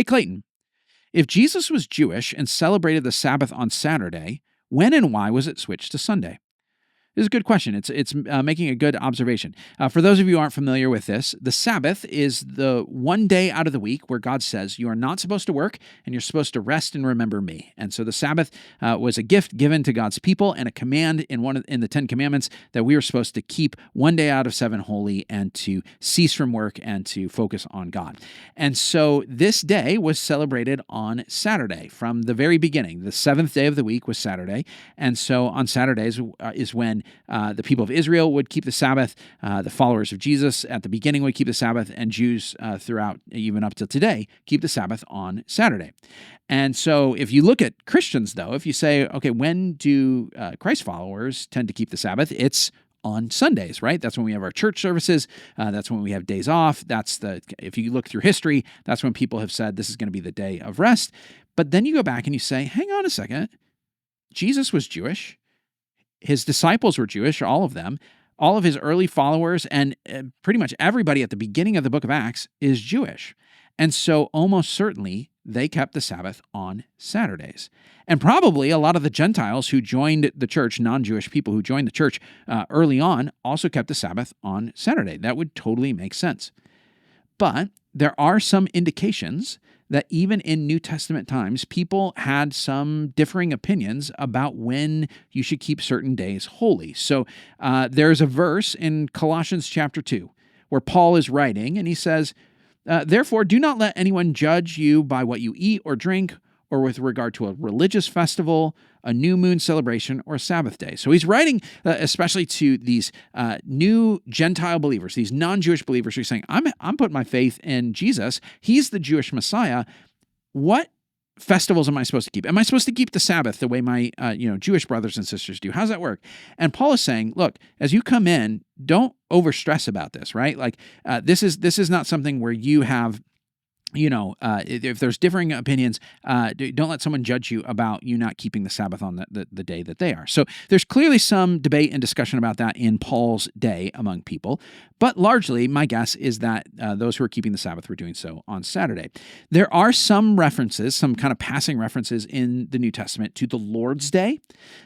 Hey, Clayton, if Jesus was Jewish and celebrated the Sabbath on Saturday, when and why was it switched to Sunday? This is a good question. It's making a good observation. For those of you who aren't familiar with this, the Sabbath is the one day out of the week where God says you are not supposed to work and you're supposed to rest and remember me. And so the Sabbath was a gift given to God's people and a command in the Ten Commandments that we were supposed to keep one day out of seven holy and to cease from work and to focus on God. And so this day was celebrated on Saturday from the very beginning. The seventh day of the week was Saturday. And so on Saturdays is when the people of Israel would keep the Sabbath, the followers of Jesus at the beginning would keep the Sabbath, and Jews throughout, even up till today, keep the Sabbath on Saturday. And so if you look at Christians, though, if you say, okay, when do Christ followers tend to keep the Sabbath? It's on Sundays, right? That's when we have our church services. That's when we have days off. If you look through history, that's when people have said this is going to be the day of rest. But then you go back and you say, hang on a second. Jesus was Jewish. His disciples were Jewish, all of them. All of his early followers and pretty much everybody at the beginning of the book of Acts is Jewish. And so almost certainly they kept the Sabbath on Saturdays. And probably a lot of the Gentiles who joined the church, non-Jewish people who joined the church early on, also kept the Sabbath on Saturday. That would totally make sense. But there are some indications that even in New Testament times, people had some differing opinions about when you should keep certain days holy. So there's a verse in Colossians chapter 2 where Paul is writing, and he says, therefore, do not let anyone judge you by what you eat or drink, or with regard to a religious festival, a new moon celebration, or a Sabbath day. So he's writing especially to these new Gentile believers, these non-Jewish believers who are saying, I'm putting my faith in Jesus. He's the Jewish Messiah. What festivals am I supposed to keep? Am I supposed to keep the Sabbath the way my Jewish brothers and sisters do? How does that work? And Paul is saying, look, as you come in, don't overstress about this, right? Like this is not something where you have if there's differing opinions, don't let someone judge you about you not keeping the Sabbath on the day that they are. So there's clearly some debate and discussion about that in Paul's day among people, but largely my guess is that those who are keeping the Sabbath were doing so on Saturday. There are some references, some kind of passing references in the New Testament to the Lord's Day.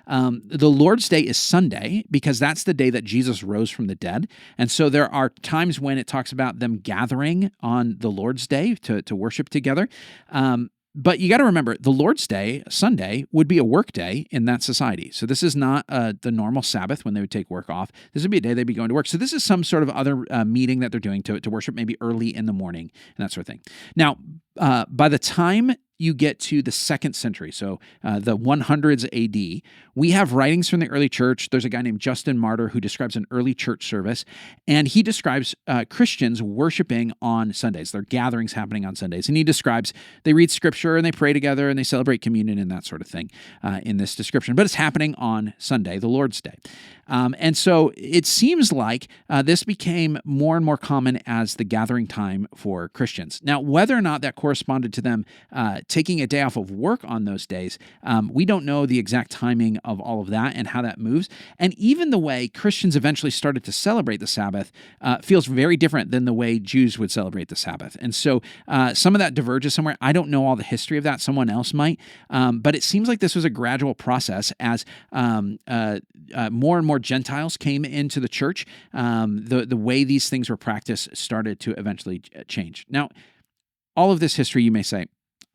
The Lord's Day is Sunday because that's the day that Jesus rose from the dead. And so there are times when it talks about them gathering on the Lord's Day to worship together. But you got to remember, the Lord's Day, Sunday, would be a work day in that society. So this is not the normal Sabbath when they would take work off. This would be a day they'd be going to work. So this is some sort of other meeting that they're doing to worship maybe early in the morning and that sort of thing. Now, by the time you get to the 2nd century, so the 100s AD, we have writings from the early church. There's a guy named Justin Martyr who describes an early church service, and he describes Christians worshiping on Sundays. There are gatherings happening on Sundays, and he describes they read scripture and they pray together and they celebrate communion and that sort of thing in this description. But it's happening on Sunday, the Lord's Day. And so it seems like this became more and more common as the gathering time for Christians. Now, whether or not that corresponded to them taking a day off of work on those days, we don't know the exact timing of all of that and how that moves. And even the way Christians eventually started to celebrate the Sabbath feels very different than the way Jews would celebrate the Sabbath. And so some of that diverges somewhere. I don't know all the history of that. Someone else might. But it seems like this was a gradual process as more and more Gentiles came into the church. The way these things were practiced started to eventually change. Now, all of this history, you may say,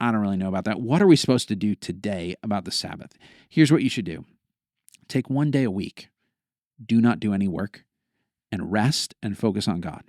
I don't really know about that. What are we supposed to do today about the Sabbath? Here's what you should do. Take one day a week. Do not do any work and rest and focus on God.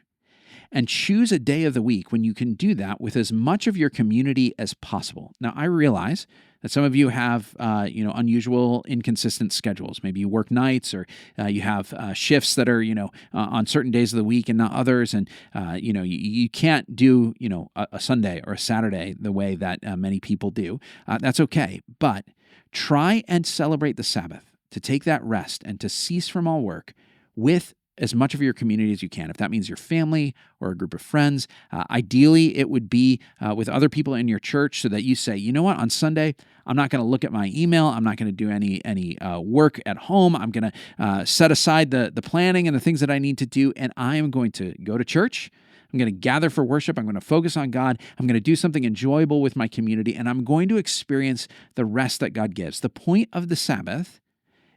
And choose a day of the week when you can do that with as much of your community as possible. Now, I realize that some of you have, unusual, inconsistent schedules. Maybe you work nights, or you have shifts that are, on certain days of the week and not others. And you can't do, a Sunday or a Saturday the way that many people do. That's okay, but try and celebrate the Sabbath, to take that rest and to cease from all work with as much of your community as you can. If that means your family or a group of friends, ideally it would be with other people in your church, so that you say, you know what, on Sunday, I'm not going to look at my email. I'm not going to do any work at home. I'm going to set aside the planning and the things that I need to do, and I am going to go to church. I'm going to gather for worship. I'm going to focus on God. I'm going to do something enjoyable with my community, and I'm going to experience the rest that God gives. The point of the Sabbath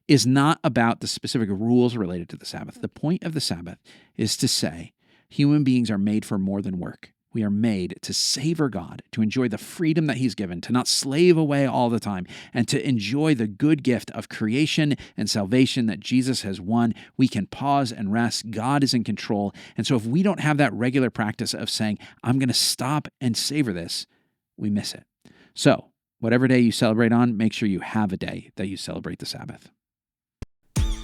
is not about the specific rules related to the Sabbath. The point of the Sabbath is to say human beings are made for more than work. We are made to savor God, to enjoy the freedom that He's given, to not slave away all the time, and to enjoy the good gift of creation and salvation that Jesus has won. We can pause and rest. God is in control. And so if we don't have that regular practice of saying, I'm going to stop and savor this, we miss it. So whatever day you celebrate on, make sure you have a day that you celebrate the Sabbath.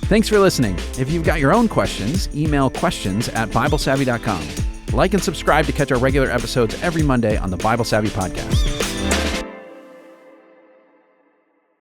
Thanks for listening. If you've got your own questions, email questions@BibleSavvy.com. Like and subscribe to catch our regular episodes every Monday on the Bible Savvy Podcast.